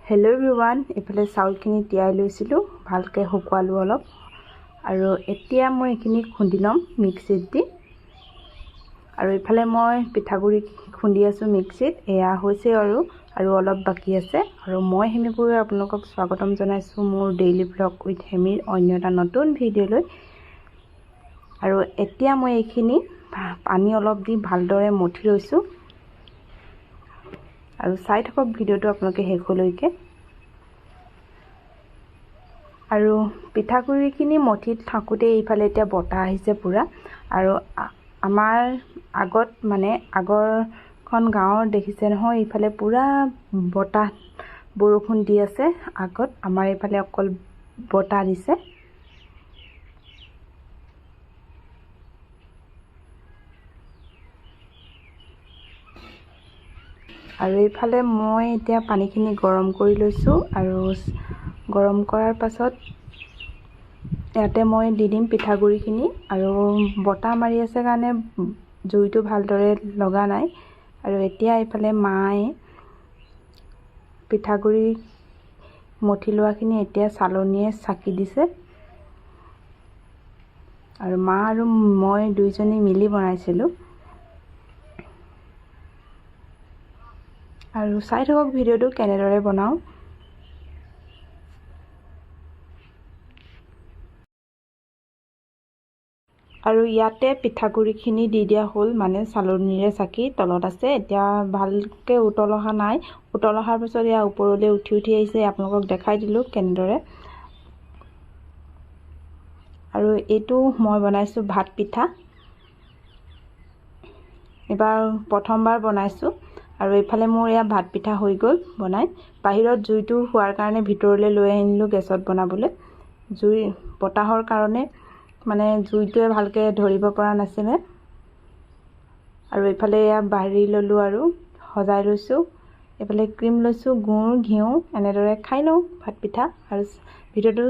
hello everyone इफाले चाउलखिनि তিয়াই লৈছিলোঁ ভালকৈ শুকুৱালো অলপ আৰু এতিয়া মই এইখিনি খুন্দি লম মিক্সিত দি আৰু ইফালে মই পিঠাগুৰি খুন্দি আছো মিক্সিত এয়া হৈছে আৰু অলপ বাকি আছে আৰু মই হেমিপুৰে আপোনালোকক স্বাগতম জনাইছো মোৰ ডেইলি ব্লগ উইথ হেমিৰ অন্য এটা নতুন ভিডিঅ'লৈ আৰু এতিয়া মই এইখিনি পানী অলপ দি ভালদৰে মঠি লৈছো আৰু চাই থাকক ভিডিঅ'টো আপোনালোকে শেষলৈকে আৰু পিঠাগুৰিখিনি মঠি থাকোতে ইফালে এতিয়া বটা আহিছে পুৰা আৰু আমাৰ আগত মানে আগৰখন গাঁৱৰ দেখিছে নহয় ইফালে পুৰা বটা বৰষুণ দি আছে আগত আমাৰ ইফালে অকল বটা দিছে আৰু ইফালে মই এতিয়া পানীখিনি গৰম কৰি লৈছো আৰু গৰম কৰাৰ পাছত ইয়াতে মই দি দিম পিঠাগুৰিখিনি আৰু বটা মাৰি আছে কাৰণে জুইটো ভালদৰে লগা নাই আৰু এতিয়া ইফালে মায়ে পিঠাগুৰি মঠি লোৱাখিনি এতিয়া চালনীয়ে চাকি দিছে আৰু মা আৰু মই দুইজনী মিলি বনাইছিলোঁ আৰু চাই থাকক ভিডিঅ'টো কেনেদৰে বনাও আৰু ইয়াতে পিঠাগুৰিখিনি দি দিয়া হ'ল মানে চালনীৰে চাকি তলত আছে এতিয়া ভালকে উতল অহা নাই উতল অহাৰ পিছত ইয়া ওপৰলৈ উঠি আহিছে আপোনালোকক দেখাই দিলো কেনেদৰে আৰু এইটো মই বনাইছো ভাত পিঠা এবাৰ প্ৰথমবাৰ বনাইছো আৰু ইফালে মোৰ ইয়া ভাত পিঠা হৈ গ'ল বনাই বাহিৰত জুইটো হোৱাৰ কাৰণে ভিতৰলৈ লৈ আনিলো গেছত বনাবলৈ জুই বতাহৰ কাৰণে মানে জুইটোৱে ভালকে ধৰিব পৰা নাছিলে আৰু ইফালে ইয়া বাঢ়ি ললো আৰু সজাই লৈছো ইফালে ক্ৰীম লৈছো গুড় ঘিউ এনেদৰে খাই লওঁ ভাত পিঠা আৰু ভিডিঅ'টো